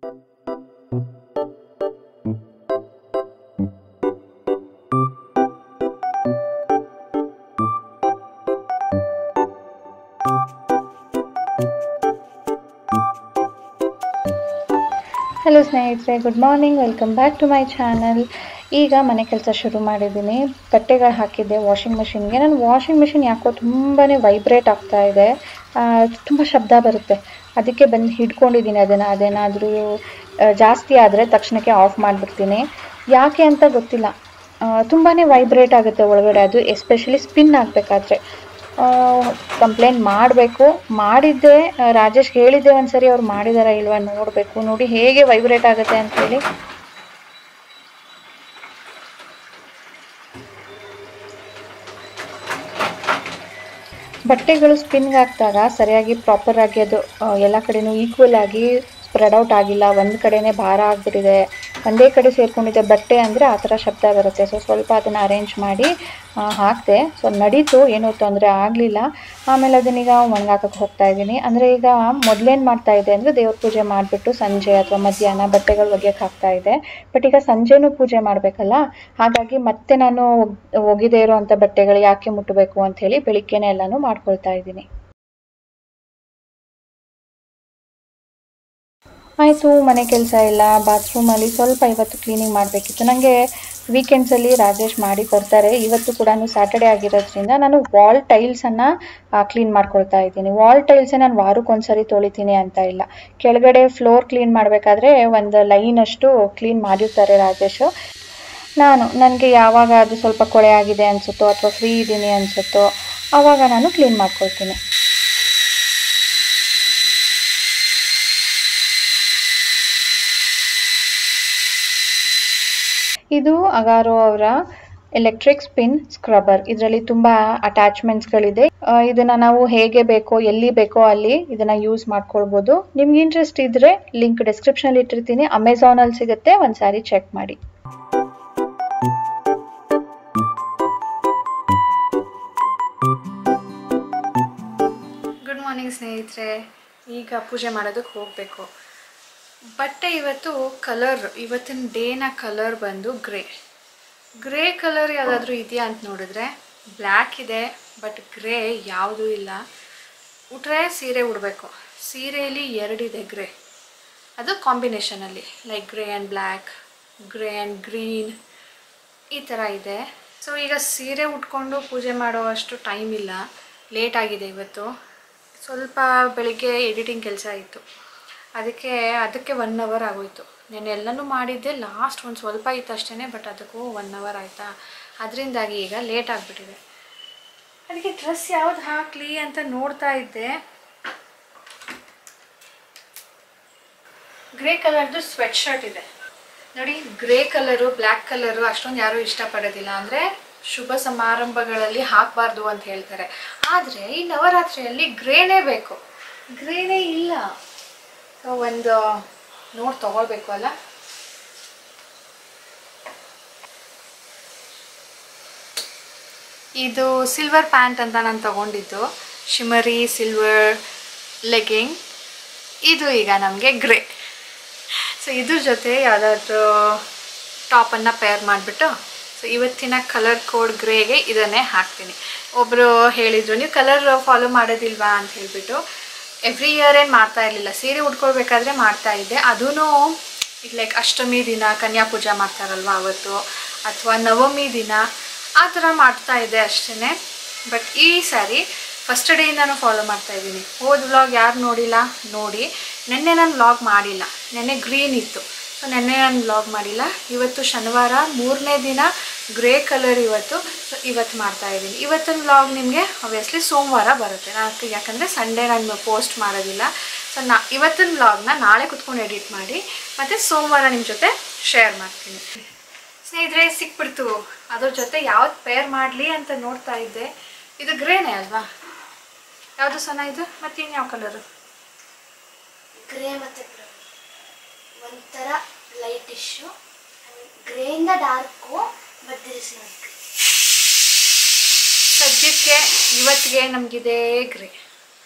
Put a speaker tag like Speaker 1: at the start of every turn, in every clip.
Speaker 1: Hello ಸ್ನೇಹಿತರೆ, good morning. Welcome back to my channel. ಈಗ ಮನೆ ಕೆಲಸ ಶುರು ಮಾಡಿದ್ದೀನಿ. ಬಟ್ಟೆಗಳು ಹಾಕಿದ್ದೆ ವಾಷಿಂಗ್ ಮಿಷಿನ್ಗೆ. ನನ್ನ ವಾಷಿಂಗ್ ಮಿಷಿನ್ ಯಾಕೋ ತುಂಬಾ ವೈಬ್ರೇಟ್ ಆಗ್ತಾ ಇದೆ, ತುಂಬ ಶಬ್ದ ಬರುತ್ತೆ. ಅದಕ್ಕೆ ಬಂದು ಹಿಡ್ಕೊಂಡಿದ್ದೀನಿ ಅದನ್ನು. ಅದೇನಾದರೂ ಜಾಸ್ತಿ ಆದರೆ ತಕ್ಷಣಕ್ಕೆ ಆಫ್ ಮಾಡಿಬಿಡ್ತೀನಿ. ಯಾಕೆ ಅಂತ ಗೊತ್ತಿಲ್ಲ, ತುಂಬಾ ವೈಬ್ರೇಟ್ ಆಗುತ್ತೆ ಒಳಗಡೆ. ಅದು ಎಸ್ಪೆಷಲಿ ಸ್ಪಿನ್ ಆಗಬೇಕಾದ್ರೆ. ಕಂಪ್ಲೇಂಟ್ ಮಾಡಬೇಕು. ಮಾಡಿದ್ದೆ, ರಾಜೇಶ್ ಹೇಳಿದ್ದೆ ಒಂದ್ಸರಿ. ಅವ್ರು ಮಾಡಿದಾರ ಇಲ್ವಾ ನೋಡಬೇಕು. ನೋಡಿ ಹೇಗೆ ವೈಬ್ರೇಟ್ ಆಗುತ್ತೆ ಅಂತ ಹೇಳಿ. ಬಟ್ಟೆಗಳು ಸ್ಪಿನ್ಗೆ ಹಾಕಿದಾಗ ಸರಿಯಾಗಿ ಪ್ರಾಪರ್ ಆಗಿ ಅದು ಎಲ್ಲ ಕಡೆನೂ ಈಕ್ವಲ್ ಆಗಿ ಸ್ಪ್ರೆಡ್ ಔಟ್ ಆಗಿಲ್ಲ. ಒಂದು ಕಡೆನೇ ಭಾರ ಆಗಿಬಿಟ್ಟಿದೆ, ಒಂದೇ ಕಡೆ ಸೇರ್ಕೊಂಡಿದೆ ಬಟ್ಟೆ ಅಂದರೆ ಆ ಥರ ಶಬ್ದ ಬರುತ್ತೆ. ಸೊ ಸ್ವಲ್ಪ ಅದನ್ನು ಅರೇಂಜ್ ಮಾಡಿ ಹಾಕಿದೆ. ಸೊ ನಡೀತು, ಏನೂ ತೊಂದರೆ ಆಗಲಿಲ್ಲ. ಆಮೇಲೆ ಅದನ್ನೀಗ ಒಣಗಾಕಕ್ಕೆ ಹೋಗ್ತಾ ಇದ್ದೀನಿ. ಅಂದರೆ ಈಗ ಮೊದಲೇನು ಮಾಡ್ತಾ ಇದೆ ಅಂದರೆ ದೇವ್ರ ಪೂಜೆ ಮಾಡಿಬಿಟ್ಟು ಸಂಜೆ ಅಥವಾ ಮಧ್ಯಾಹ್ನ ಬಟ್ಟೆಗಳು ಒಗೆಯಕ್ಕೆ ಹಾಕ್ತಾ ಇದೆ. ಬಟ್ ಈಗ ಸಂಜೆನೂ ಪೂಜೆ ಮಾಡಬೇಕಲ್ಲ, ಹಾಗಾಗಿ ಮತ್ತೆ ನಾನು ಒಗೆದೇ ಇರೋವಂಥ ಬಟ್ಟೆಗಳು ಯಾಕೆ ಮುಟ್ಟಬೇಕು ಅಂಥೇಳಿ ಬೆಳಿಗ್ಗೆನೇ ಎಲ್ಲನೂ ಮಾಡ್ಕೊಳ್ತಾ ಇದ್ದೀನಿ. ಆಯಿತು, ಮನೆ ಕೆಲಸ ಎಲ್ಲ, ಬಾತ್ರೂಮಲ್ಲಿ ಸ್ವಲ್ಪ ಇವತ್ತು ಕ್ಲೀನಿಂಗ್ ಮಾಡಬೇಕಿತ್ತು. ನನಗೆ ವೀಕೆಂಡ್ಸಲ್ಲಿ ರಾಜೇಶ್ ಮಾಡಿ ಕೊಡ್ತಾರೆ. ಇವತ್ತು ಕೂಡ ಸ್ಯಾಟರ್ಡೆ ಆಗಿರೋದ್ರಿಂದ ನಾನು ವಾಲ್ ಟೈಲ್ಸನ್ನು ಕ್ಲೀನ್ ಮಾಡ್ಕೊಳ್ತಾ ಇದ್ದೀನಿ. ವಾಲ್ ಟೈಲ್ಸೇ ನಾನು ವಾರಕ್ಕೊಂದ್ಸರಿ ತೊಳಿತೀನಿ ಅಂತ ಇಲ್ಲ. ಕೆಳಗಡೆ ಫ್ಲೋರ್ ಕ್ಲೀನ್ ಮಾಡಬೇಕಾದ್ರೆ ಒಂದು ಲೈನಷ್ಟು ಕ್ಲೀನ್ ಮಾಡಿರ್ತಾರೆ ರಾಜೇಶು. ನನಗೆ ಯಾವಾಗ ಅದು ಸ್ವಲ್ಪ ಕೊಳೆ ಆಗಿದೆ ಅನಿಸುತ್ತೋ ಅಥವಾ ಫ್ರೀ ಇದ್ದೀನಿ ಅನಿಸುತ್ತೋ ಆವಾಗ ನಾನು ಕ್ಲೀನ್ ಮಾಡ್ಕೊಳ್ತೀನಿ. ಇದು ಅಗಾರೋ ಅವರ ಎಲೆಕ್ಟ್ರಿಕ್ ಸ್ಪಿನ್ ಸ್ಕ್ರಬ್ಬರ್. ಇದರಲ್ಲಿ ತುಂಬ ಅಟ್ಯಾಚ್ಮೆಂಟ್ಸ್ಗಳಿದೆ. ಇದನ್ನು ನಾವು ಹೇಗೆ ಬೇಕೋ ಎಲ್ಲಿ ಬೇಕೋ ಅಲ್ಲಿ ಇದನ್ನು ಯೂಸ್ ಮಾಡ್ಕೊಳ್ಬೋದು. ನಿಮ್ಗೆ ಇಂಟ್ರೆಸ್ಟ್ ಇದ್ದರೆ ಲಿಂಕ್ ಡಿಸ್ಕ್ರಿಪ್ಷನಲ್ಲಿ ಇಟ್ಟಿರ್ತೀನಿ. ಅಮೆಝಾನಲ್ಲಿ ಸಿಗುತ್ತೆ, ಒಂದ್ಸಾರಿ ಚೆಕ್ ಮಾಡಿ.
Speaker 2: ಗುಡ್ ಮಾರ್ನಿಂಗ್ ಸ್ನೇಹಿತರೆ. ಈಗ ಪೂಜೆ ಮಾಡೋದಕ್ಕೆ ಹೋಗಬೇಕು. ಬಟ್ಟೆ ಇವತ್ತು ಇವತ್ತಿನ ಡೇನ ಕಲರ್ ಬಂದು ಗ್ರೇ ಕಲರ್ ಯಾವುದಾದ್ರೂ ಇದೆಯಾ ಅಂತ ನೋಡಿದ್ರೆ ಬ್ಲ್ಯಾಕ್ ಇದೆ, ಬಟ್ ಗ್ರೇ ಯಾವುದೂ ಇಲ್ಲ. ಉಟ್ರೆ ಸೀರೆ ಉಡಬೇಕು. ಸೀರೆಯಲ್ಲಿ 2 ಇದೆ ಗ್ರೇ, ಅದು ಕಾಂಬಿನೇಷನಲ್ಲಿ, like grey and black, grey and green, ಈ ಥರ ಇದೆ. ಸೊ ಈಗ ಸೀರೆ ಉಟ್ಕೊಂಡು ಪೂಜೆ ಮಾಡೋ ಅಷ್ಟು ಟೈಮ್ ಇಲ್ಲ, ಲೇಟ್ ಆಗಿದೆ ಇವತ್ತು. ಸ್ವಲ್ಪ ಬೆಳಿಗ್ಗೆ ಎಡಿಟಿಂಗ್ ಕೆಲಸ ಇತ್ತು, ಅದಕ್ಕೆ 1 ಅವರ್ ಆಗೋಯ್ತು. ನಾನು ಎಲ್ಲನೂ ಮಾಡಿದ್ದೆ, ಲಾಸ್ಟ್ ಒಂದು ಸ್ವಲ್ಪ ಇತ್ತು ಅಷ್ಟೇ, ಬಟ್ ಅದಕ್ಕೂ 1 ಅವರ್ ಆಯಿತಾ. ಅದರಿಂದಾಗಿ ಈಗ ಲೇಟ್ ಆಗಿಬಿಟ್ಟಿದೆ. ಅದಕ್ಕೆ ಡ್ರೆಸ್ ಯಾವ್ದು ಹಾಕಲಿ ಅಂತ ನೋಡ್ತಾ ಇದ್ದೆ. ಗ್ರೇ ಕಲರ್ದು ಸ್ವೆಟ್ ಶರ್ಟ್ ಇದೆ ನೋಡಿ. ಗ್ರೇ ಕಲರು, ಬ್ಲ್ಯಾಕ್ ಕಲರು ಅಷ್ಟೊಂದು ಯಾರೂ ಇಷ್ಟಪಡೋದಿಲ್ಲ. ಅಂದರೆ ಶುಭ ಸಮಾರಂಭಗಳಲ್ಲಿ ಹಾಕಬಾರ್ದು ಅಂತ ಹೇಳ್ತಾರೆ. ಆದರೆ ಈ ನವರಾತ್ರಿಯಲ್ಲಿ ಗ್ರೇನೇ ಬೇಕು. ಗ್ರೇನೇ ಇಲ್ಲ. ಒಂದು ನೋಡಿ ತಗೊಳ್ಬೇಕು ಅಲ್ಲ. ಇದು ಸಿಲ್ವರ್ ಪ್ಯಾಂಟ್ ಅಂತ ನಾನು ತಗೊಂಡಿದ್ದು, ಶಿಮರಿ ಸಿಲ್ವರ್ ಲೆಗ್ಗಿಂಗ್. ಇದು ಈಗ ನಮಗೆ ಗ್ರೇ. ಸೊ ಇದ್ರ ಜೊತೆ ಯಾವುದಾದ್ರೂ ಟಾಪನ್ನು ಪೇರ್ ಮಾಡಿಬಿಟ್ಟು, ಸೊ ಇವತ್ತಿನ ಕಲರ್ ಕೋಡ್ ಗ್ರೇಗೆ ಇದನ್ನೇ ಹಾಕ್ತೀನಿ. ಒಬ್ಬರು ಹೇಳಿದರು, ನೀವು ಕಲರ್ ಫಾಲೋ ಮಾಡೋದಿಲ್ವಾ ಅಂತ ಹೇಳಿಬಿಟ್ಟು. ಎವ್ರಿ ಇಯರ್ ಏನು ಮಾಡ್ತಾ ಇರಲಿಲ್ಲ, ಸೀರೆ ಉಟ್ಕೊಳ್ಬೇಕಾದ್ರೆ ಮಾಡ್ತಾ ಇದ್ದೆ. ಅದೂ ಈಗ ಲೈಕ್ ಅಷ್ಟಮಿ ದಿನ ಕನ್ಯಾ ಪೂಜೆ ಮಾಡ್ತಾರಲ್ವ ಅವತ್ತು, ಅಥವಾ ನವಮಿ ದಿನ ಆ ಥರ ಮಾಡ್ತಾ ಇದ್ದೆ ಅಷ್ಟೇ. ಬಟ್ ಈ ಸಾರಿ ಫಸ್ಟ್ ಡೇಯಿಂದನೂ ಫಾಲೋ ಮಾಡ್ತಾಯಿದ್ದೀನಿ. ಹೋದ ವ್ಲಾಗ್ ಯಾರು ನೋಡಿಲ್ಲ ನೋಡಿ. ನೆನ್ನೆ ನಾನು ವ್ಲಾಗ್ ಮಾಡಿಲ್ಲ, ನೆನ್ನೆ ಗ್ರೀನ್ ಇತ್ತು, ಸೊ ನೆನ್ನೆ ನಾನು ವ್ಲಾಗ್ ಮಾಡಿಲ್ಲ. ಇವತ್ತು ಶನಿವಾರ 3ನೇ ದಿನ, ಗ್ರೇ ಕಲರ್ ಇವತ್ತು. ಸೊ ಇವತ್ತು ಮಾಡ್ತಾಯಿದ್ದೀನಿ. ಇವತ್ತಿನ ವ್ಲಾಗ್ ನಿಮಗೆ ಆಬ್ವಿಯಸ್ಲಿ ಸೋಮವಾರ ಬರುತ್ತೆ. ಯಾಕಂದರೆ ಸಂಡೇ ನಾನು ಪೋಸ್ಟ್ ಮಾಡೋದಿಲ್ಲ. ಸೊ ಇವತ್ತಿನ ವ್ಲಾಗ್ನ ನಾಳೆ ಕುತ್ಕೊಂಡು ಎಡಿಟ್ ಮಾಡಿ ಮತ್ತು ಸೋಮವಾರ ನಿಮ್ಮ ಜೊತೆ ಶೇರ್ ಮಾಡ್ತೀನಿ. ಸ್ನೇಹಿತರೆ ಸಿಕ್ಬಿಡ್ತು. ಅದ್ರ ಜೊತೆ ಯಾವ್ದು ಪೇರ್ ಮಾಡಲಿ ಅಂತ ನೋಡ್ತಾ ಇದ್ದೆ. ಇದು ಗ್ರೇನೇ ಅಲ್ವಾ? ಯಾವುದು ಸಣ್ಣ ಇದು? ಮತ್ತು ಇನ್ಯಾವ ಕಲರು?
Speaker 3: ಗ್ರೇ ಮತ್ತು ಒಂಥರ ಲೈಟಿಶು, ಗ್ರೇಯಿಂದ dark, but this not grey.
Speaker 2: ಸದ್ಯಕ್ಕೆ ಇವತ್ತಿಗೆ ನಮಗಿದೆ ಗ್ರೇ.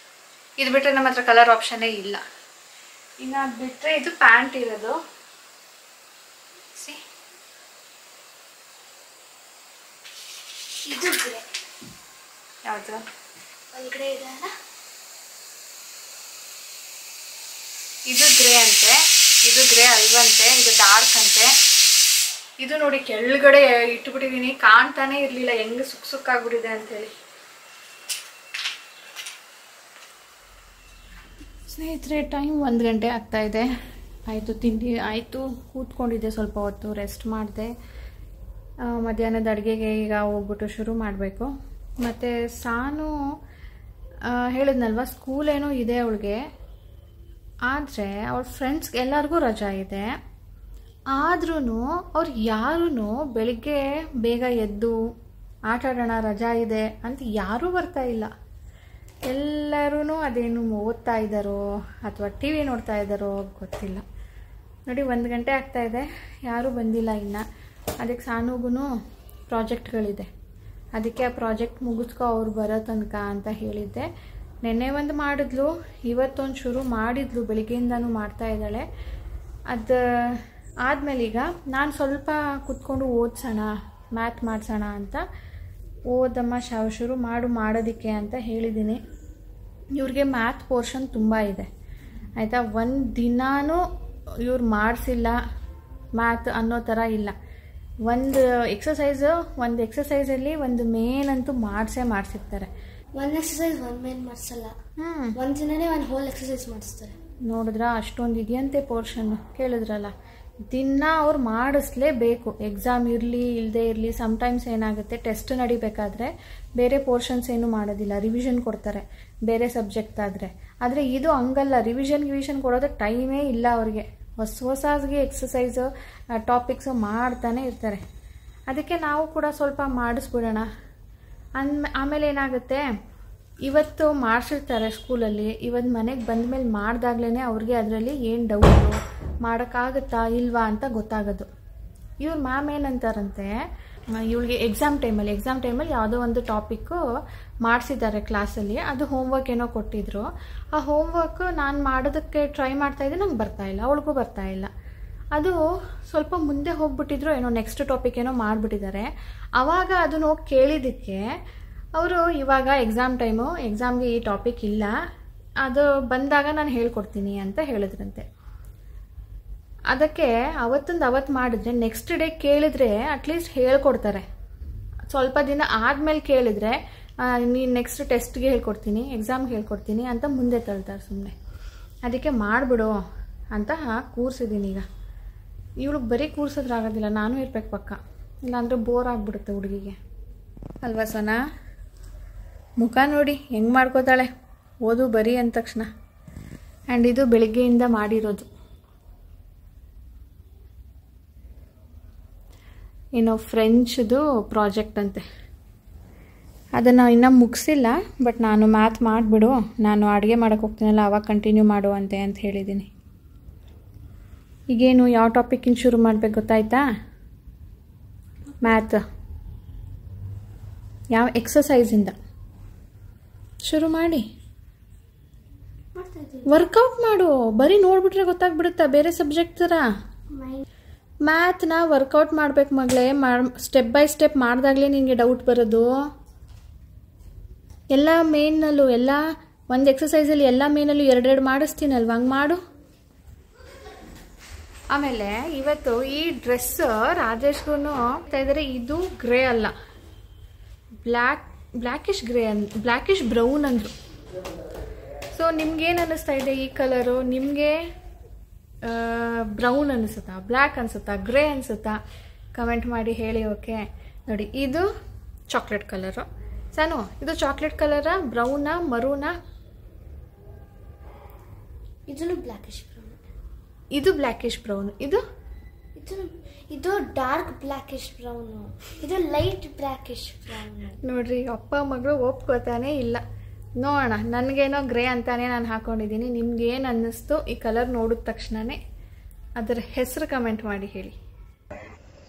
Speaker 2: ಇದು ಬಿಟ್ಟರೆ ನಮ್ಮ ಹತ್ರ ಕಲರ್ ಆಪ್ಷನ್ನೇ ಇಲ್ಲ. ಇನ್ನು ಅದು ಬಿಟ್ಟರೆ ಇದು ಪ್ಯಾಂಟ್ ಇರೋದು.
Speaker 3: ಇದು ಗ್ರೇ.
Speaker 2: ಯಾವುದು
Speaker 3: ಒಳಗಡೆ ಇದೆ ಅಲ್ಲ,
Speaker 2: ಇದು ಗ್ರೇ ಅಂತೆ, ಇದು ಗ್ರೇ ಅಲ್ವಂತೆ, ಇದು ಡಾರ್ಕ್ ಅಂತೆ. ಇದು ನೋಡಿ ಕೆಳಗಡೆ ಇಟ್ಬಿಟ್ಟಿದ್ದೀನಿ, ಕಾಣ್ತಾನೆ ಇರಲಿಲ್ಲ ಹೆಂಗೆ ಸುಕ್ಕಾಗ್ಬಿಟ್ಟಿದೆ ಅಂತೇಳಿ. ಸ್ನೇಹಿತರೆ, ಟೈಮ್ 1 ಗಂಟೆ ಆಗ್ತಾಯಿದೆ. ಆಯಿತು, ತಿಂಡಿ ಆಯಿತು, ಕೂತ್ಕೊಂಡಿದ್ದೆ ಸ್ವಲ್ಪ ಹೊತ್ತು, ರೆಸ್ಟ್ ಮಾಡಿದೆ. ಮಧ್ಯಾಹ್ನದ ಅಡುಗೆಗೆ ಈಗ ಹೋಗ್ಬಿಟ್ಟು ಶುರು ಮಾಡಬೇಕು. ಮತ್ತು ಸಾನು ಹೇಳಿದ್ನಲ್ವ, ಸ್ಕೂಲೇನೋ ಇದೆ ಅವಳಿಗೆ, ಆದರೆ ಅವ್ರ ಫ್ರೆಂಡ್ಸ್ಗೆ ಎಲ್ಲರಿಗೂ ರಜಾ ಇದೆ. ಆದ್ರೂ ಅವ್ರು ಯಾರೂ ಬೆಳಿಗ್ಗೆ ಬೇಗ ಎದ್ದು ಆಟ ಆಡೋಣ ರಜಾ ಇದೆ ಅಂತ ಯಾರೂ ಬರ್ತಾ ಇಲ್ಲ. ಎಲ್ಲರೂ ಅದೇನು ಓದ್ತಾ ಇದ್ದಾರೋ ಅಥವಾ ಟಿ ವಿ ನೋಡ್ತಾ ಇದ್ದಾರೋ ಗೊತ್ತಿಲ್ಲ. ನೋಡಿ 1 ಗಂಟೆ ಆಗ್ತಾಯಿದೆ, ಯಾರೂ ಬಂದಿಲ್ಲ ಇನ್ನು. ಅದಕ್ಕೆ ಸಾನುಗೂ ಪ್ರಾಜೆಕ್ಟ್ಗಳಿದೆ, ಅದಕ್ಕೆ ಆ ಪ್ರಾಜೆಕ್ಟ್ ಮುಗಿಸ್ಕೊ ಅವ್ರು ಬರೋ ತನಕ ಅಂತ ಹೇಳಿದ್ದೆ. ನೆನ್ನೆ ಒಂದು ಮಾಡಿದ್ಲು, ಇವತ್ತೊಂದು ಶುರು ಮಾಡಿದ್ಲು, ಬೆಳಿಗ್ಗೆಯಿಂದನೂ ಮಾಡ್ತಾ ಇದ್ದಾಳೆ. ಅದು ಆದಮೇಲೆ ಈಗ ನಾನು ಸ್ವಲ್ಪ ಕೂತ್ಕೊಂಡು ಓದಿಸೋಣ, ಮ್ಯಾಥ್ ಮಾಡಿಸೋಣ ಅಂತ ಓದಮ್ಮ ಶುರು ಮಾಡೋದಕ್ಕೆ ಅಂತ ಹೇಳಿದ್ದೀನಿ. ಇವ್ರಿಗೆ ಮ್ಯಾಥ್ ಪೋರ್ಷನ್ ತುಂಬ ಇದೆ ಆಯಿತಾ. ಒಂದು ದಿನಾನೂ ಇವ್ರು ಮಾಡಿಸಿಲ್ಲ ಮ್ಯಾಥ್ ಅನ್ನೋ ಥರ ಇಲ್ಲ. ಒಂದು ಎಕ್ಸಸೈಸಲ್ಲಿ ಒಂದು ಮೇನ್ ಅಂತೂ ಮಾಡಿಸಿರ್ತಾರೆ.
Speaker 3: ಒಂದು ಎಕ್ಸಸೈಸ್ ಒಂದು ಮೇನ್ ಮಾಡಿಸಲ್ಲ, ಒಂದು ದಿನನೇ ಒಂದು ಹೋಲ್ ಎಕ್ಸಸೈಸ್ ಮಾಡಿಸ್ತಾರೆ.
Speaker 2: ನೋಡಿದ್ರ ಅಷ್ಟೊಂದು ಇದೆಯಂತೆ ಪೋರ್ಷನ್ನು, ಕೇಳಿದ್ರಲ್ಲ. ದಿನ ಅವ್ರು ಮಾಡಿಸ್ಲೇಬೇಕು, ಎಕ್ಸಾಮ್ ಇರಲಿ ಇಲ್ಲದೆ ಇರಲಿ. ಸಮ್ಟೈಮ್ಸ್ ಏನಾಗುತ್ತೆ, ಟೆಸ್ಟ್ ನಡಿಬೇಕಾದ್ರೆ ಬೇರೆ ಪೋರ್ಷನ್ಸ್ ಏನು ಮಾಡೋದಿಲ್ಲ, ರಿವಿಷನ್ ಕೊಡ್ತಾರೆ ಬೇರೆ ಸಬ್ಜೆಕ್ಟ್ ಆದರೆ. ಆದರೆ ಇದು ಹಂಗಲ್ಲ, ರಿವಿಷನ್ ಕೊಡೋದಕ್ಕೆ ಟೈಮೇ ಇಲ್ಲ ಅವ್ರಿಗೆ. ಹೊಸದಾಗಿ ಎಕ್ಸಸೈಸು ಟಾಪಿಕ್ಸು ಮಾಡ್ತಾನೆ ಇರ್ತಾರೆ. ಅದಕ್ಕೆ ನಾವು ಕೂಡ ಸ್ವಲ್ಪ ಮಾಡಿಸ್ಬಿಡೋಣ. ಆಮೇಲೆ ಏನಾಗುತ್ತೆ, ಇವತ್ತು ಮಾಡಿಸಿರ್ತಾರೆ ಸ್ಕೂಲಲ್ಲಿ, ಇವತ್ತು ಮನೆಗೆ ಬಂದಮೇಲೆ ಮಾಡಿದಾಗ್ಲೇ ಅವ್ರಿಗೆ ಅದರಲ್ಲಿ ಏನು ಡೌಟು, ಮಾಡೋಕ್ಕಾಗುತ್ತಾ ಇಲ್ವಾ ಅಂತ ಗೊತ್ತಾಗೋದು. ಇವ್ರ ಮ್ಯಾಮ್ ಏನಂತಾರಂತೆ, ಇವಳಿಗೆ ಎಕ್ಸಾಮ್ ಟೈಮಲ್ಲಿ ಯಾವುದೋ ಒಂದು ಟಾಪಿಕ್ಕು ಮಾಡಿಸಿದ್ದಾರೆ ಕ್ಲಾಸಲ್ಲಿ, ಅದು ಹೋಮ್ವರ್ಕ್ ಏನೋ ಕೊಟ್ಟಿದ್ರು. ಆ ಹೋಮ್ವರ್ಕ್ ನಾನು ಮಾಡೋದಕ್ಕೆ ಟ್ರೈ ಮಾಡ್ತಾಯಿದ್ದೆ, ನಂಗೆ ಬರ್ತಾಯಿಲ್ಲ, ಅವಳಿಗೂ ಬರ್ತಾಯಿಲ್ಲ. ಅದು ಸ್ವಲ್ಪ ಮುಂದೆ ಹೋಗ್ಬಿಟ್ಟಿದ್ರು ಏನೋ, ನೆಕ್ಸ್ಟ್ ಟಾಪಿಕ್ ಏನೋ ಮಾಡಿಬಿಟ್ಟಿದ್ದಾರೆ. ಆವಾಗ ಅದನ್ನು ಹೋಗಿ ಕೇಳಿದ್ದಕ್ಕೆ ಅವರು ಇವಾಗ ಎಕ್ಸಾಮ್ಗೆ ಈ ಟಾಪಿಕ್ ಇಲ್ಲ, ಅದು ಬಂದಾಗ ನಾನು ಹೇಳ್ಕೊಡ್ತೀನಿ ಅಂತ ಹೇಳಿದ್ರಂತೆ. ಅದಕ್ಕೆ ಅವತ್ತು ಮಾಡಿದ್ರೆ ನೆಕ್ಸ್ಟ್ ಡೇ ಕೇಳಿದ್ರೆ ಅಟ್ಲೀಸ್ಟ್ ಹೇಳ್ಕೊಡ್ತಾರೆ. ಸ್ವಲ್ಪ ದಿನ ಆದಮೇಲೆ ಕೇಳಿದರೆ ನೀನು ನೆಕ್ಸ್ಟ್ ಟೆಸ್ಟ್ಗೆ ಹೇಳ್ಕೊಡ್ತೀನಿ, ಎಕ್ಸಾಮ್ಗೆ ಹೇಳ್ಕೊಡ್ತೀನಿ ಅಂತ ಮುಂದೆ ತಳ್ತಾರೆ ಸುಮ್ಮನೆ. ಅದಕ್ಕೆ ಮಾಡಿಬಿಡು ಅಂತ ಕೂರಿಸಿದ್ದೀನಿ. ಈಗ ಇವಳಿಗೆ ಬರೀ ಕೂರಿಸೋದ್ರಾಗೋದಿಲ್ಲ, ನಾನು ಇರ್ಬೇಕು ಪಕ್ಕ, ಇಲ್ಲಾಂದರೆ ಬೋರ್ ಆಗಿಬಿಡುತ್ತೆ ಹುಡುಗಿಗೆ ಅಲ್ವಾ ಸೋನಾ? ಮುಖ ನೋಡಿ ಹೆಂಗೆ ಮಾಡ್ಕೋತಾಳೆ, ಓದು ಬರೀ ಅಂದ ತಕ್ಷಣ. ಆ್ಯಂಡ್ ಇದು ಬೆಳಗ್ಗೆಯಿಂದ ಮಾಡಿರೋದು. ಏನೋ ಫ್ರೆಂಚ್ದು ಪ್ರಾಜೆಕ್ಟ್ ಅಂತೆ, ಅದನ್ನು ಇನ್ನೂ ಮುಗಿಸಿಲ್ಲ. ಬಟ್ ನಾನು ಮ್ಯಾಥ್ ಮಾಡಿಬಿಡು, ನಾನು ಅಡುಗೆ ಮಾಡೋಕ್ಕೆ ಹೋಗ್ತೀನಲ್ಲ ಆವಾಗ ಕಂಟಿನ್ಯೂ ಮಾಡು ಅಂತ ಹೇಳಿದ್ದೀನಿ. ಈಗೇನು ಯಾವ ಟಾಪಿಕ್ಕಿಂದ ಶುರು ಮಾಡಬೇಕು ಗೊತ್ತಾಯ್ತಾ? ಮ್ಯಾಥ್ ಯಾವ ಎಕ್ಸಸೈಸಿಂದ ಶುರು ಮಾಡಿ ವರ್ಕೌಟ್ ಮಾಡು. ಬರೀ ನೋಡ್ಬಿಟ್ರೆ ಗೊತ್ತಾಗ್ಬಿಡುತ್ತಾ ಬೇರೆ ಸಬ್ಜೆಕ್ಟ್ ಥರ? ಮ್ಯಾಥ್ನ ವರ್ಕೌಟ್ ಮಾಡ್ಬೇಕು ಮಗಳೇ, ಸ್ಟೆಪ್ ಬೈ ಸ್ಟೆಪ್ ಮಾಡಿದಾಗಲೇ ನಿನಗೆ ಡೌಟ್ ಬರೋದು. ಎಲ್ಲ ಮೇನ್ನಲ್ಲೂ ಒಂದು ಎಕ್ಸಸೈಸಲ್ಲಿ ಎಲ್ಲ ಮೇನಲ್ಲೂ 2 ಮಾಡಿಸ್ತೀನಲ್ವ, ಹಂಗೆ ಮಾಡು. ಆಮೇಲೆ ಇವತ್ತು ಈ ಡ್ರೆಸ್ ರಾಜೇಶ್ಗೂ ಇದ್ದಾರೆ, ಇದು ಗ್ರೇ ಅಲ್ಲ, ಬ್ಲ್ಯಾಕಿಶ್ ಬ್ರೌನ್ ಅಂದರು. ಸೊ ನಿಮ್ಗೇನು ಅನ್ನಿಸ್ತಾ ಇದೆ ಈ ಕಲರು? ನಿಮಗೆ ಬ್ರೌನ್ ಅನಿಸುತ್ತಾ, ಬ್ಲ್ಯಾಕ್ ಅನಿಸುತ್ತಾ, ಗ್ರೇ ಅನಿಸುತ್ತಾ? ಕಮೆಂಟ್ ಮಾಡಿ ಹೇಳಿ. ಓಕೆ ನೋಡಿ, ಇದು ಚಾಕ್ಲೇಟ್ ಕಲರು. ಸಾನು, ಇದು ಚಾಕ್ಲೇಟ್ ಕಲರಾ, ಬ್ರೌನಾ, ಮರೂನಾ?
Speaker 3: ಇದನ್ನು ಬ್ಲ್ಯಾಕಿಶ್ ಬ್ರೌನ್.
Speaker 2: ಇದು ಬ್ಲ್ಯಾಕಿಶ್ ಬ್ರೌನ್.
Speaker 3: ಇದು ಡಾರ್ಕ್ ಬ್ಲ್ಯಾಕಿಶ್ ಬ್ರೌನು, ಇದು ಲೈಟ್ ಬ್ಲ್ಯಾಕಿಶ್ ಬ್ರೌನ್.
Speaker 2: ನೋಡ್ರಿ, ಅಪ್ಪ ಮಗಳು ಒಪ್ಕೋತಾನೆ ಇಲ್ಲ. ನೋಡೋಣ, ನನಗೇನೋ ಗ್ರೇ ಅಂತಾನೆ ನಾನು ಹಾಕೊಂಡಿದ್ದೀನಿ. ನಿಮ್ಗೇನು ಅನ್ನಿಸ್ತು ಈ ಕಲರ್ ನೋಡಿದ ತಕ್ಷಣವೇ ಅದರ ಹೆಸರು ಕಮೆಂಟ್ ಮಾಡಿ ಹೇಳಿ.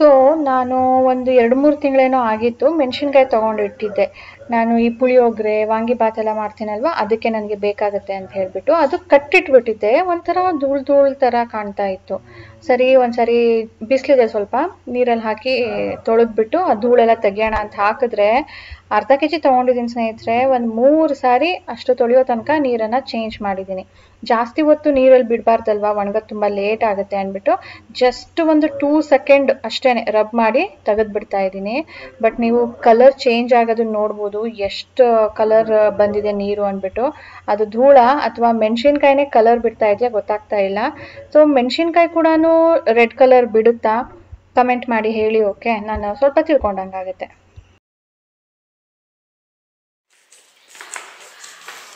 Speaker 1: ಸೊ ನಾನು ಒಂದು 2-3 ತಿಂಗಳೇನೋ ಆಗಿತ್ತು ಮೆಣಸಿನ್ಕಾಯಿ ತೊಗೊಂಡಿಟ್ಟಿದ್ದೆ. ನಾನು ಈ ಪುಳಿಯೋಗರೆ ವಾಂಗಿಬಾತ್ ಎಲ್ಲ ಮಾಡ್ತೀನಲ್ವ ಅದಕ್ಕೆ ನನಗೆ ಬೇಕಾಗುತ್ತೆ ಅಂತ ಹೇಳಿಬಿಟ್ಟು ಅದು ಕಟ್ಟಿಟ್ಬಿಟ್ಟಿದ್ದೆ. ಒಂಥರ ಧೂಳು ಧೂಳು ಥರ ಕಾಣ್ತಾ ಇತ್ತು. ಸರಿ ಒಂದ್ಸರಿ ಬಿಸಿಲಿದೆ ಸ್ವಲ್ಪ ನೀರಲ್ಲಿ ಹಾಕಿ ತೊಳೆದ್ಬಿಟ್ಟು ಆ ಧೂಳೆಲ್ಲ ತೆಗಿಯೋಣ ಅಂತ ಹಾಕಿದ್ರೆ ಅರ್ಧ ಕೆ ಜಿ ತೊಗೊಂಡಿದ್ದೀನಿ ಸ್ನೇಹಿತರೆ. ಒಂದು 3 ಸಾರಿ ಅಷ್ಟು ತೊಳೆಯೋ ತನಕ ನೀರನ್ನು ಚೇಂಜ್ ಮಾಡಿದ್ದೀನಿ. ಜಾಸ್ತಿ ಹೊತ್ತು ನೀರಲ್ಲಿ ಬಿಡಬಾರ್ದಲ್ವ, ಒಣಗೋದು ತುಂಬ ಲೇಟ್ ಆಗುತ್ತೆ ಅಂದ್ಬಿಟ್ಟು ಜಸ್ಟ್ ಒಂದು 2 ಸೆಕೆಂಡ್ ಅಷ್ಟೇ ರಬ್ ಮಾಡಿ ತೆಗೆದುಬಿಡ್ತಾ ಇದ್ದೀನಿ. ಬಟ್ ನೀವು ಕಲರ್ ಚೇಂಜ್ ಆಗೋದನ್ನ ನೋಡ್ಬೋದು, ಎಷ್ಟು ಕಲರ್ ಬಂದಿದೆ ನೀರು ಅಂದ್ಬಿಟ್ಟು. ಅದು ಧೂಳ ಅಥವಾ ಮೆಣಸಿನ್ಕಾಯಿನೇ ಕಲರ್ ಬಿಡ್ತಾ ಇದೆಯಾ ಗೊತ್ತಾಗ್ತಾ ಇಲ್ಲ. ಸೊ ಮೆಣಸಿನ್ಕಾಯಿ ಕೂಡ ರೆಡ್ ಕಲರ್ ಬಿಡುತ್ತಾ ಕಮೆಂಟ್ ಮಾಡಿ ಹೇಳಿ. ಓಕೆ, ನಾನು ಸ್ವಲ್ಪ ತಿಳ್ಕೊಂಡಂಗಾಗುತ್ತೆ.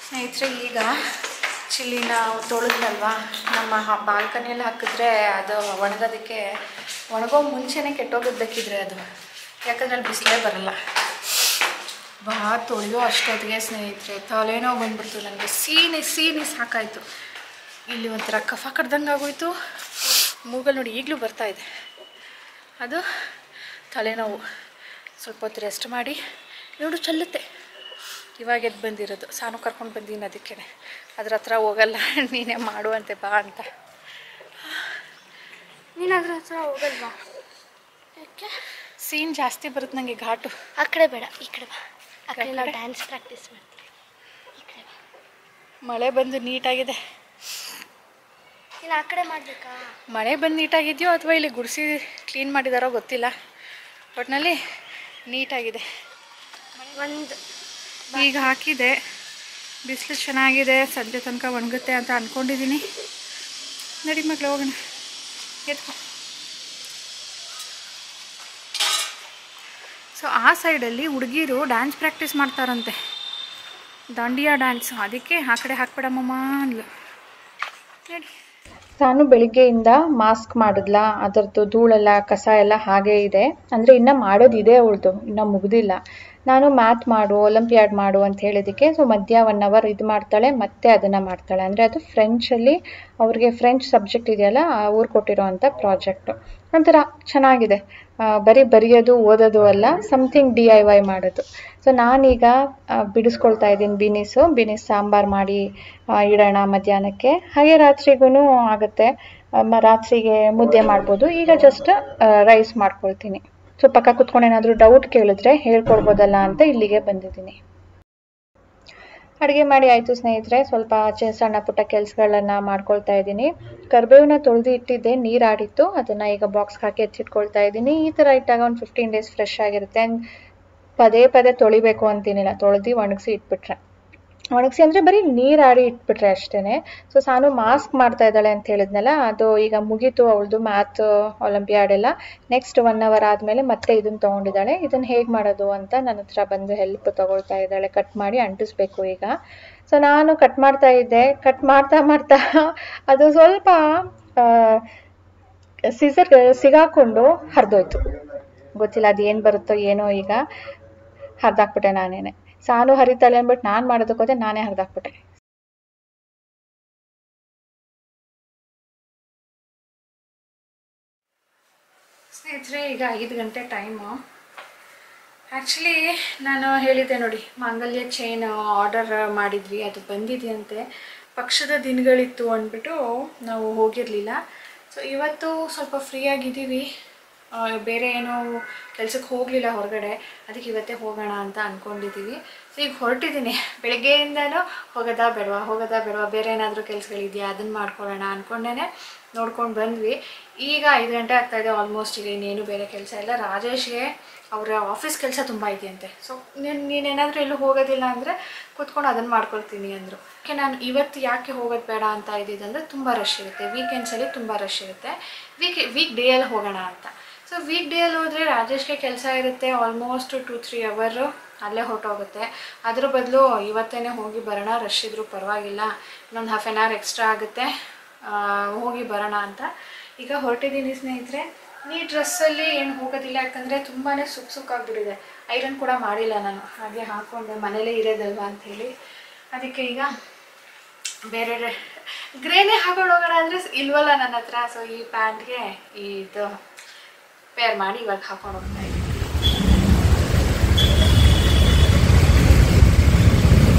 Speaker 2: ಸ್ನೇಹಿತರೆ, ಈಗ ಚಿಲ್ಲಿನ ತೊಳೆದ್ನಲ್ವಾ, ನಮ್ಮ ಬಾಲ್ಕನಿಯಲ್ಲಿ ಹಾಕಿದ್ರೆ ಅದು ಒಣಗೋದಕ್ಕೆ ಒಣಗೋ ಮುಂಚೆನೇ ಕೆಟ್ಟೋಗೋದಕ್ಕಿದ್ರೆ ಅದು, ಯಾಕಂದ್ರೆ ಅಲ್ಲಿ ಬಿಸಿಲೇ ಬರಲ್ಲ. ತೊಳೆಯೋ ಅಷ್ಟೊತ್ತಿಗೆ ಸ್ನೇಹಿತರೆ ತಲೆನೋವು ಬಂದ್ಬಿಡ್ತು ನನಗೆ. ಸೀನಿ ಸಾಕಾಯಿತು. ಇಲ್ಲಿ ಒಂಥರ ಕಫ ಕಡ್ದಂಗೆ ಆಗೋಯ್ತು. ಮೂಗಲ್ಲಿ ನೋಡಿ ಈಗಲೂ ಬರ್ತಾಯಿದೆ. ಅದು ತಲೆನೋವು. ಸ್ವಲ್ಪ ಹೊತ್ತು ರೆಸ್ಟ್ ಮಾಡಿ ನೋಡು ಚಲ್ಲುತ್ತೆ. ಇವಾಗ ಎದ್ದು ಬಂದಿರೋದು, ಸಾನು ಕರ್ಕೊಂಡು ಬಂದೀನಿ, ಅದಕ್ಕೆ ಅದ್ರ ಹತ್ರ ಹೋಗಲ್ಲ, ನೀನೇ ಮಾಡುವಂತೆ ಬಾ ಅಂತ.
Speaker 3: ನೀನು ಅದ್ರ ಹತ್ರ ಹೋಗಲ್ವಾ? ಯಾಕೆ?
Speaker 2: ಸೀನ್ ಜಾಸ್ತಿ ಬರುತ್ತೆ ನನಗೆ, ಘಾಟು.
Speaker 3: ಆ ಕಡೆ ಬೇಡ, ಈ ಕಡೆ ಬಾ. ಆ ಕಡೆ ನಾವು ಡ್ಯಾನ್ಸ್ ಪ್ರಾಕ್ಟೀಸ್ ಮಾಡ್ತೀವಿ. ಈ ಕಡೆ ಬಾ.
Speaker 2: ಮಳೆ ಬಂದು ನೀಟಾಗಿದೆ.
Speaker 3: ನೀನು ಆ ಕಡೆ ಮಾಡಬೇಕಾ?
Speaker 2: ಮಳೆ ಬಂದು ನೀಟಾಗಿದೆಯೋ ಅಥವಾ ಇಲ್ಲಿ ಗುಡಿಸಿ ಕ್ಲೀನ್ ಮಾಡಿದಾರೋ ಗೊತ್ತಿಲ್ಲ, ಒಟ್ಟಿನಲ್ಲಿ ನೀಟಾಗಿದೆ. ಈಗ ಹಾಕಿದೆ, ಬಿಸಿಲು ಚೆನ್ನಾಗಿದೆ, ಸಂಜೆ ತನಕ ಒಣಗುತ್ತೆ ಅಂತ ಅಂದ್ಕೊಂಡಿದ್ದೀನಿ. ನಡಿ ಮಗಳು ಹೋಗೋಣ, ಎತ್ಕೊ. ಸೊ ಆ ಸೈಡಲ್ಲಿ ಹುಡುಗಿರು ಡ್ಯಾನ್ಸ್ ಪ್ರಾಕ್ಟೀಸ್ ಮಾಡ್ತಾರಂತೆ, ದಾಂಡಿಯಾ ಡ್ಯಾನ್ಸ್. ಅದಕ್ಕೆ ಆ ಕಡೆ ಹಾಕ್ಬಿಡಮ್ಮ ಅಂದ್ಲು. ನಡಿ.
Speaker 1: ನಾನು ಬೆಳಿಗ್ಗೆಯಿಂದ ಮಾಸ್ಕ್ ಮಾಡಿದ್ಲಾ, ಅದರದ್ದು ಧೂಳೆಲ್ಲ ಕಸ ಎಲ್ಲ ಹಾಗೇ ಇದೆ. ಅಂದರೆ ಇನ್ನೂ ಮಾಡೋದಿದೆ ಅವಳದು, ಇನ್ನೂ ಮುಗ್ದಿಲ್ಲ. ನಾನು ಮ್ಯಾಥ್ ಮಾಡು, ಒಲಿಂಪಿಯಾಡ್ ಮಾಡು ಅಂತ ಹೇಳಿದ್ದಕ್ಕೆ ಸೊ ಮಧ್ಯ 1 ಅವರ್ ಇದು ಮಾಡ್ತಾಳೆ, ಮತ್ತೆ ಅದನ್ನು ಮಾಡ್ತಾಳೆ. ಅಂದರೆ ಅದು ಫ್ರೆಂಚಲ್ಲಿ ಅವ್ರಿಗೆ ಫ್ರೆಂಚ್ ಸಬ್ಜೆಕ್ಟ್ ಇದೆಯಲ್ಲ, ಅವ್ರು ಕೊಟ್ಟಿರೋ ಅಂಥ ಪ್ರಾಜೆಕ್ಟು. ಒಂಥರ ಚೆನ್ನಾಗಿದೆ. ಬರೀ ಬರೆಯೋದು ಓದೋದು ಅಲ್ಲ, ಸಮಥಿಂಗ್ DIY ಮಾಡೋದು. ಸೊ ನಾನೀಗ ಬಿಡಿಸ್ಕೊಳ್ತಾ ಇದ್ದೀನಿ ಬೀನೀಸ್ ಸಾಂಬಾರು ಮಾಡಿ ಇಡೋಣ ಮಧ್ಯಾಹ್ನಕ್ಕೆ. ಹಾಗೆ ರಾತ್ರಿಗೂ ಆಗುತ್ತೆ, ರಾತ್ರಿಗೆ ಮುದ್ದೆ ಮಾಡ್ಬೋದು. ಈಗ ಜಸ್ಟ್ ರೈಸ್ ಮಾಡ್ಕೊಳ್ತೀನಿ. ಸೊ ಪಕ್ಕ ಕುತ್ಕೊಂಡು ಏನಾದರೂ ಡೌಟ್ ಕೇಳಿದ್ರೆ ಹೇಳ್ಕೊಡ್ಬೋದಲ್ಲ ಅಂತ ಇಲ್ಲಿಗೆ ಬಂದಿದ್ದೀನಿ. ಅಡುಗೆ ಮಾಡಿ ಆಯಿತು ಸ್ನೇಹಿತರೆ. ಸ್ವಲ್ಪ ಸಣ್ಣ ಪುಟ್ಟ ಕೆಲಸಗಳನ್ನು ಮಾಡ್ಕೊಳ್ತಾ ಇದ್ದೀನಿ. ಕರಿಬೇವನ್ನ ತೊಳೆದು ಇಟ್ಟಿದ್ದೆ, ನೀರು ಆಡಿತ್ತು, ಅದನ್ನು ಈಗ ಬಾಕ್ಸ್ಗೆ ಹಾಕಿ ಎತ್ತಿಟ್ಕೊಳ್ತಾ ಇದ್ದೀನಿ. ಈ ಥರ ಇಟ್ಟಾಗ ಒಂದು 15 ಡೇಸ್ ಫ್ರೆಶ್ ಆಗಿರುತ್ತೆ. ಪದೇ ಪದೇ ತೊಳಿಬೇಕು ಅಂತೀನಿಲ್ಲ, ತೊಳೆದು ಒಣಗಿಸಿ ಇಟ್ಬಿಟ್ರೆ, ಒಣಗಿಸಿ ಅಂದರೆ ಬರೀ ನೀರು ಆಡಿ ಇಟ್ಬಿಟ್ರೆ ಅಷ್ಟೇ. ಸೊ ಸಾನು ಮಾಸ್ಕ್ ಮಾಡ್ತಾ ಇದ್ದಾಳೆ ಅಂತ ಹೇಳಿದ್ನಲ್ಲ, ಅದು ಈಗ ಮುಗೀತು ಅವಳದು ಮ್ಯಾಥ್ ಒಲಿಂಪಿಯಾಡ್ ಎಲ್ಲ. ನೆಕ್ಸ್ಟ್ 1 ಅವರ್ ಆದಮೇಲೆ ಮತ್ತೆ ಇದನ್ನು ತೊಗೊಂಡಿದ್ದಾಳೆ. ಇದನ್ನು ಹೇಗೆ ಮಾಡೋದು ಅಂತ ನನ್ನ ಹತ್ರ ಬಂದು ಹೆಲ್ಪ್ ತೊಗೊಳ್ತಾ ಇದ್ದಾಳೆ. ಕಟ್ ಮಾಡಿ ಅಂಟಿಸ್ಬೇಕು ಈಗ. ಸೊ ನಾನು ಕಟ್ ಮಾಡ್ತಾ ಇದ್ದೆ, ಕಟ್ ಮಾಡ್ತಾ ಅದು ಸ್ವಲ್ಪ ಸೀಸರ್ ಸಿಗಾಕೊಂಡು ಹರಿದೋಯ್ತು. ಗೊತ್ತಿಲ್ಲ ಅದು ಏನು ಬರುತ್ತೋ ಏನೋ. ಈಗ ಹರಿದಾಕ್ಬಿಟ್ಟೆ ನಾನೇನೆ. ಸಾನು ಹರಿತಾಳೆ ಅಂದ್ಬಿಟ್ಟು ನಾನು ಮಾಡೋದಕ್ಕೋದೆ, ನಾನೇ ಹರಿದಾಕ್ಬಿಟ್ಟೆ.
Speaker 2: ಸ್ನೇಹಿತರೆ, ಈಗ 5 ಗಂಟೆ ಟೈಮು. ಆ್ಯಕ್ಚುಲಿ ನಾನು ಹೇಳಿದ್ದೆ ನೋಡಿ, ಮಾಂಗಲ್ಯ ಚೈನ್ ಆರ್ಡರ್ ಮಾಡಿದ್ವಿ, ಅದು ಬಂದಿದೆಯಂತೆ. ಪಕ್ಷದ ದಿನಗಳಿತ್ತು ಅಂದ್ಬಿಟ್ಟು ನಾವು ಹೋಗಿರಲಿಲ್ಲ. ಸೊ ಇವತ್ತು ಸ್ವಲ್ಪ ಫ್ರೀಯಾಗಿದ್ದೀವಿ, ಬೇರೆ ಏನೋ ಕೆಲಸಕ್ಕೆ ಹೋಗಲಿಲ್ಲ ಹೊರಗಡೆ, ಅದಕ್ಕೆ ಇವತ್ತೇ ಹೋಗೋಣ ಅಂತ ಅಂದ್ಕೊಂಡಿದ್ದೀವಿ. ಸೊ ಈಗ ಹೊರಟಿದ್ದೀನಿ. ಬೆಳಗ್ಗೆಯಿಂದನೂ ಹೋಗೋದಾ ಬೇಡವಾ, ಬೇರೆ ಏನಾದರೂ ಕೆಲಸಗಳಿದೆಯಾ ಅದನ್ನು ಮಾಡ್ಕೊಳ್ಳೋಣ ಅಂದ್ಕೊಂಡೇ ನೋಡ್ಕೊಂಡು ಬಂದ್ವಿ. ಈಗ 5 ಗಂಟೆ ಆಗ್ತಾಯಿದೆ ಆಲ್ಮೋಸ್ಟ್. ಈಗ ಇನ್ನೇನು ಬೇರೆ ಕೆಲಸ ಇಲ್ಲ. ರಾಜೇಶ್ಗೆ ಅವರ ಆಫೀಸ್ ಕೆಲಸ ತುಂಬ ಇದೆಯಂತೆ. ಸೊ ನೀನೇನಾದರೂ ಎಲ್ಲೂ ಹೋಗೋದಿಲ್ಲ ಅಂದರೆ ಕೂತ್ಕೊಂಡು ಅದನ್ನು ಮಾಡ್ಕೊಳ್ತೀನಿ ಅಂದರು. ಓಕೆ, ನಾನು ಇವತ್ತು ಯಾಕೆ ಹೋಗೋದು ಬೇಡ ಅಂತ ಇದ್ದಿದ್ದಂದರೆ ತುಂಬ ರಶ್ ಇರುತ್ತೆ, ವೀಕೆಂಡ್ಸಲ್ಲಿ ತುಂಬ ರಶ್ ಇರುತ್ತೆ. ವೀಕ್ ಡೇಯಲ್ಲಿ ಹೋಗೋಣ ಅಂತ. ಸೊ ವೀಕ್ ಡೇಯಲ್ಲಿ ಹೋದರೆ ರಾಜೇಶ್ಗೆ ಕೆಲಸ ಇರುತ್ತೆ, ಆಲ್ಮೋಸ್ಟ್ 2-3 ಅವರ್ ಅಲ್ಲೇ ಹೊರಟೋಗುತ್ತೆ. ಅದ್ರ ಬದಲು ಇವತ್ತೇ ಹೋಗಿ ಬರೋಣ, ರಶ್ ಇದ್ದರೂ ಪರವಾಗಿಲ್ಲ, ಇನ್ನೊಂದು ಹಾಫ್ ಆನ್ ಅವರ್ ಎಕ್ಸ್ಟ್ರಾ ಆಗುತ್ತೆ, ಹೋಗಿ ಬರೋಣ ಅಂತ ಈಗ ಹೊರಟಿದ್ದೀನಿ ಸ್ನೇಹಿತರೆ. ಈ ಡ್ರೆಸ್ಸಲ್ಲಿ ಏನು ಹೋಗೋದಿಲ್ಲ, ಯಾಕಂದರೆ ತುಂಬಾ ಸುಕ್ಕಾಗ್ಬಿಟ್ಟಿದೆ. ಐರನ್ ಕೂಡ ಮಾಡಿಲ್ಲ ನಾನು, ಹಾಗೆ ಹಾಕ್ಕೊಂಡೆ, ಮನೇಲೇ ಇರೋದಲ್ವಾ ಅಂಥೇಳಿ. ಅದಕ್ಕೆ ಈಗ ಬೇರೆ ಗ್ರೇನೇ ಹಾಕೊಂಡು ಹೋಗೋಣ ಅಂದರೆ ಇಲ್ವಲ್ಲ ನನ್ನ ಹತ್ರ. ಸೊ ಈ ಪ್ಯಾಂಟ್ಗೆ ಇದು ಪೇರ್ ಮಾಡಿ ಇವಾಗ ಹಾಕೊಂಡು ಹೋಗ್ತಾ ಇದ್ದೀನಿ.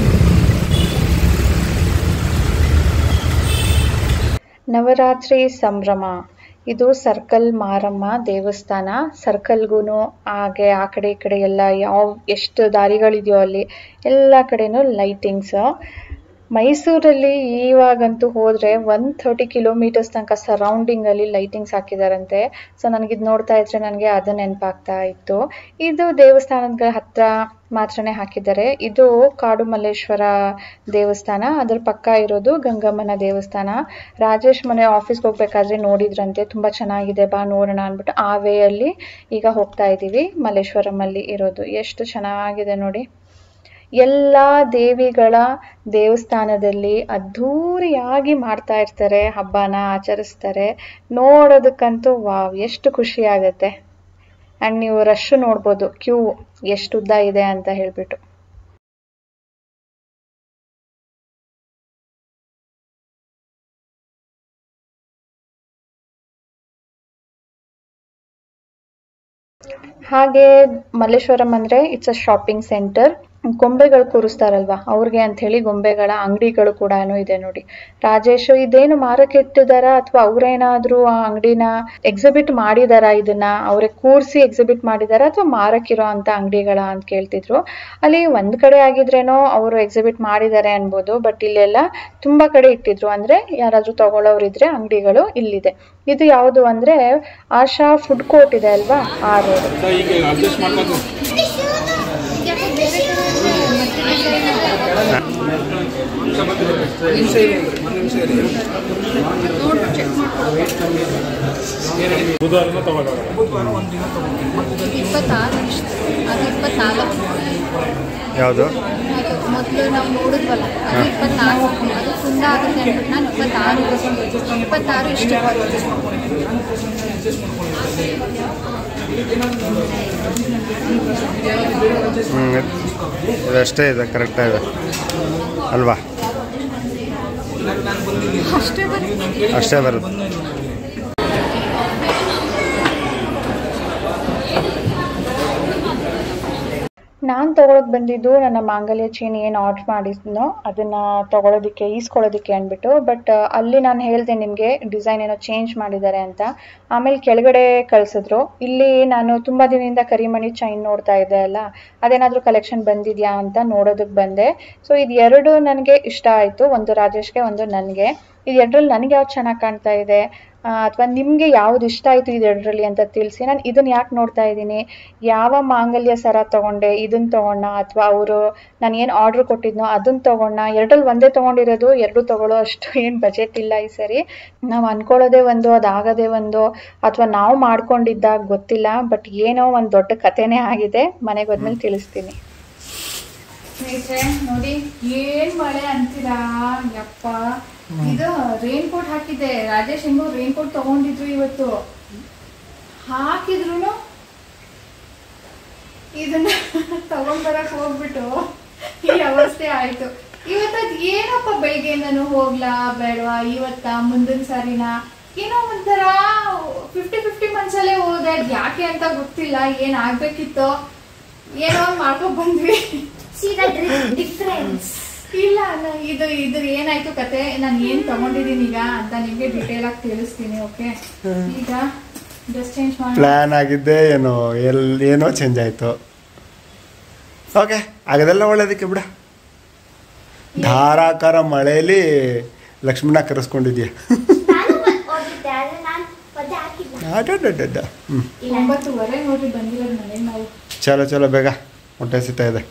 Speaker 1: ನವರಾತ್ರಿ ಸಂಭ್ರಮ. ಇದು ಸರ್ಕಲ್ ಮಾರಮ್ಮ ದೇವಸ್ಥಾನ. ಸರ್ಕಲ್ಗೂ ಹಾಗೆ ಆ ಕಡೆ ಈ ಕಡೆ ಎಲ್ಲ ಎಷ್ಟು ದಾರಿಗಳಿದೆಯೋ ಅಲ್ಲಿ ಎಲ್ಲ ಕಡೆನೂ ಲೈಟಿಂಗ್ಸ್. ಮೈಸೂರಲ್ಲಿ ಇವಾಗಂತೂ ಹೋದರೆ 130 ಕಿಲೋಮೀಟರ್ಸ್ ತನಕ ಸರೌಂಡಿಂಗಲ್ಲಿ ಲೈಟಿಂಗ್ಸ್ ಹಾಕಿದಾರಂತೆ. ಸೊ ನನಗಿದು ನೋಡ್ತಾ ಇದ್ರೆ ನನಗೆ ಅದು ನೆನಪಾಗ್ತಾ ಇತ್ತು. ಇದು ದೇವಸ್ಥಾನದ ಹತ್ರ ಮಾತ್ರನೇ ಹಾಕಿದ್ದಾರೆ. ಇದು ಕಾಡು ಮಲ್ಲೇಶ್ವರ ದೇವಸ್ಥಾನ, ಅದ್ರ ಪಕ್ಕ ಇರೋದು ಗಂಗಮ್ಮನ ದೇವಸ್ಥಾನ. ರಾಜೇಶ್ ಮನೆ ಆಫೀಸ್ಗೆ ಹೋಗ್ಬೇಕಾದ್ರೆ ನೋಡಿದ್ರಂತೆ, ತುಂಬ ಚೆನ್ನಾಗಿದೆ ಬಾ ನೋಡೋಣ ಅಂದ್ಬಿಟ್ಟು ಆ ವೇಯಲ್ಲಿ ಈಗ ಹೋಗ್ತಾ ಇದ್ದೀವಿ. ಮಲ್ಲೇಶ್ವರಮಲ್ಲಿ ಇರೋದು ಎಷ್ಟು ಚೆನ್ನಾಗಿದೆ ನೋಡಿ. ಎಲ್ಲ ದೇವಿಗಳ ದೇವಸ್ಥಾನದಲ್ಲಿ ಅದ್ಧೂರಿಯಾಗಿ ಮಾಡ್ತಾ ಇರ್ತಾರೆ, ಹಬ್ಬನ ಆಚರಿಸ್ತಾರೆ. ನೋಡೋದಕ್ಕಂತೂ ವಾವ್ ಎಷ್ಟು ಖುಷಿ ಆಗುತ್ತೆ. ಆ್ಯಂಡ್ ನೀವು ರಶ್ ನೋಡ್ಬೋದು, ಕ್ಯೂ ಎಷ್ಟು ಉದ್ದ ಇದೆ ಅಂತ ಹೇಳ್ಬಿಟ್ಟು. ಹಾಗೆ ಮಲ್ಲೇಶ್ವರಂ ಅಂದರೆ ಇಟ್ಸ್ ಅ ಶಾಪಿಂಗ್ ಸೆಂಟರ್. ಗೊಂಬೆಗಳು ಕೂರಿಸ್ತಾರಲ್ವಾ ಅವ್ರಿಗೆ ಅಂತ ಹೇಳಿ ಗೊಂಬೆಗಳ ಅಂಗಡಿಗಳು ಕೂಡ ಇದೆ ನೋಡಿ. ರಾಜೇಶ್ ಇದೇನು ಮಾರಕ್ಕೆ ಇಟ್ಟಿದಾರ ಅಥವಾ ಅವ್ರೇನಾದ್ರೂ ಆ ಅಂಗಡಿನ ಎಕ್ಸಿಬಿಟ್ ಮಾಡಿದಾರ, ಇದನ್ನ ಅವರೇ ಕೂರಿಸಿ ಎಕ್ಸಿಬಿಟ್ ಮಾಡಿದಾರ ಅಥವಾ ಮಾರಕ್ಕಿರೋ ಅಂತ ಅಂಗಡಿಗಳ ಅಂತ ಕೇಳ್ತಿದ್ರು. ಅಲ್ಲಿ ಒಂದ್ ಕಡೆ ಆಗಿದ್ರೇನೋ ಅವರು ಎಕ್ಸಿಬಿಟ್ ಮಾಡಿದ್ದಾರೆ ಅನ್ಬೋದು, ಬಟ್ ಇಲ್ಲೆಲ್ಲ ತುಂಬಾ ಕಡೆ ಇಟ್ಟಿದ್ರು. ಅಂದ್ರೆ ಯಾರಾದ್ರೂ ತಗೊಳ್ಳೋರಿದ್ರೆ ಅಂಗಡಿಗಳು ಇಲ್ಲಿದೆ. ಇದು ಯಾವುದು ಅಂದ್ರೆ ಆಶಾ ಫುಡ್ ಕೋರ್ಟ್ ಇದೆ ಅಲ್ವಾ, ಆ ರೋಡ್.
Speaker 4: ಯಾವುದು
Speaker 2: ಮೊದಲು ನಾವು ನೋಡಿದ್ವಲ್ಲ ಅದು 24, ಅದು ಫುಲ್ ಆಗುತ್ತೆ ಅಂದ್ಬಿಟ್ಟು ನಾನು 26 ಇಷ್ಟ.
Speaker 4: ಇದಷ್ಟೇ ಇದೆ, ಕರೆಕ್ಟಾಗಿದೆ ಅಲ್ವಾ? ಅಷ್ಟೇ ಬರುತ್ತೆ.
Speaker 1: ನಾನು ತೊಗೊಳಕ್ಕೆ ಬಂದಿದ್ದು ನನ್ನ ಮಾಂಗಲ್ಯ ಚೈನ್ ಏನು ಆರ್ಡ್ರ್ ಮಾಡಿದ್ನೋ ಅದನ್ನು ತೊಗೊಳೋದಕ್ಕೆ ಈಸ್ಕೊಳ್ಳೋದಕ್ಕೆ ಅಂದ್ಬಿಟ್ಟು. ಬಟ್ ಅಲ್ಲಿ ನಾನು ಹೇಳಿದೆ ನಿಮಗೆ ಡಿಸೈನ್ ಏನೋ ಚೇಂಜ್ ಮಾಡಿದ್ದಾರೆ ಅಂತ. ಆಮೇಲೆ ಕೆಳಗಡೆ ಕಳಿಸಿದ್ರು. ಇಲ್ಲಿ ನಾನು ತುಂಬ ದಿನದಿಂದ ಕರಿಮಣಿ ಚೈನ್ ನೋಡ್ತಾ ಇದ್ದೆ ಅಲ್ಲ, ಅದೇನಾದರೂ ಕಲೆಕ್ಷನ್ ಬಂದಿದೆಯಾ ಅಂತ ನೋಡೋದಕ್ಕೆ ಬಂದೆ. ಸೊ ಇದು ಎರಡು ನನಗೆ ಇಷ್ಟ ಆಯಿತು, ಒಂದು ರಾಜೇಶ್ಗೆ, ಒಂದು ನನಗೆ. ಇದು ಎರಡರಲ್ಲಿ ನನಗೆ ಯಾವ್ದು ಚೆನ್ನಾಗಿ ಕಾಣ್ತಾ ಇದೆ ಅಥವಾ ನಿಮಗೆ ಯಾವ್ದು ಇಷ್ಟ ಆಯಿತು ಇದೆರಡರಲ್ಲಿ ಅಂತ ತಿಳಿಸಿ. ನಾನು ಇದನ್ನು ಯಾಕೆ ನೋಡ್ತಾ ಇದ್ದೀನಿ, ಯಾವ ಮಾಂಗಲ್ಯ ಸರ ತೊಗೊಂಡೆ, ಇದನ್ನು ತೊಗೊಂಡ ಅಥವಾ ಅವರು ನಾನು ಏನು ಆರ್ಡ್ರ್ ಕೊಟ್ಟಿದ್ನೋ ಅದನ್ನು ತೊಗೊಂಡ, ಎರಡರಲ್ಲಿ ಒಂದೇ ತೊಗೊಂಡಿರೋದು, ಎರಡು ತೊಗೊಳ್ಳೋ ಅಷ್ಟು ಏನು ಬಜೆಟ್ ಇಲ್ಲ ಈ ಸರಿ. ನಾವು ಅಂದ್ಕೊಳ್ಳೋದೇ ಒಂದು, ಅದಾಗದೇ ಒಂದು, ಅಥವಾ ನಾವು ಮಾಡ್ಕೊಂಡಿದ್ದಾಗ ಗೊತ್ತಿಲ್ಲ. ಬಟ್ ಏನೋ ಒಂದು ದೊಡ್ಡ ಕಥೆನೇ ಆಗಿದೆ. ಮನೆಗೆ ಹೋದ್ಮೇಲೆ ತಿಳಿಸ್ತೀನಿ.
Speaker 2: ಸ್ನೇಹಿತರೆ ನೋಡಿ, ಏನ್ ಮಳೆ ಅಂತೀರಾ ಯಪ್ಪ. ಇದು ರೈನ್ ಕೋಟ್ ಹಾಕಿದ್ದೆ, ರಾಜೇಶ್ ಹೆಂಗೋ ರೈನ್ ಕೋಟ್ ತಗೊಂಡಿದ್ರು ಇವತ್ತು. ಹಾಕಿದ್ರು ಇದನ್ನ ತಗೊಂಡ್ಬರಕ್ ಹೋಗ್ಬಿಟ್ಟು ಈ ಅವಸ್ಥೆ ಆಯ್ತು. ಇವತ್ತದ್ ಏನಪ್ಪ ಬೆಳಿಗ್ಗೆ ನಾನು ಹೋಗ್ಲಾ ಬೇಡವಾ, ಇವತ್ತ ಮುಂದಿನ ಸಾರಿನ ಏನೋ ಒಂಥರ 50-50 ಮನ್ಸಲ್ಲೇ ಹೋದೆ. ಅದ್ ಯಾಕೆ ಅಂತ ಗೊತ್ತಿಲ್ಲ, ಏನ್ ಆಗ್ಬೇಕಿತ್ತು ಏನೋ ಮಾಡ್ಕೊಂಡ್ ಬಂದ್ವಿ. ಇಲ್ಲ ಇದು ಏನಾಯ್ತು ಕತೆ, ನಾನು ಏನ್ ತಗೊಂಡಿದೀನಿ ಈಗ ಅಂತ ನಿಮ್ಗೆ ಡೀಟೇಲ್ ಆಗಿ ತಿಳಿಸ್ತೀನಿ. ಓಕೆ, ಈಗ ಡ್ರೆಸ್ ಚೇಂಜ್ ಮಾಡಿ
Speaker 4: ಪ್ಲಾನ್ ಆಗಿದ್ದೆ ಏನೋ ಚೇಂಜ್ ಆಯ್ತು. ಓಕೆ, ಆಗದೆಲ್ಲ ಒಳ್ಳೇದಕ್ಕೆ ಬಿಡ. ಧಾರಾಕಾರ ಮಳೆಯಲ್ಲಿ ಲಕ್ಷ್ಮಣ ಕರೆಸ್ಕೊಂಡಿದ್ಯಾ?
Speaker 2: 9:30 ನೋಡ್ರಿ ಬಂದಿರೋದು ಮನೆಗೆ ನಾವು.
Speaker 4: ಚಲೋ ಬೇಗ ಹೊಟ್ಟೆ ಸಿಗ್ತಾ ಇದೆ.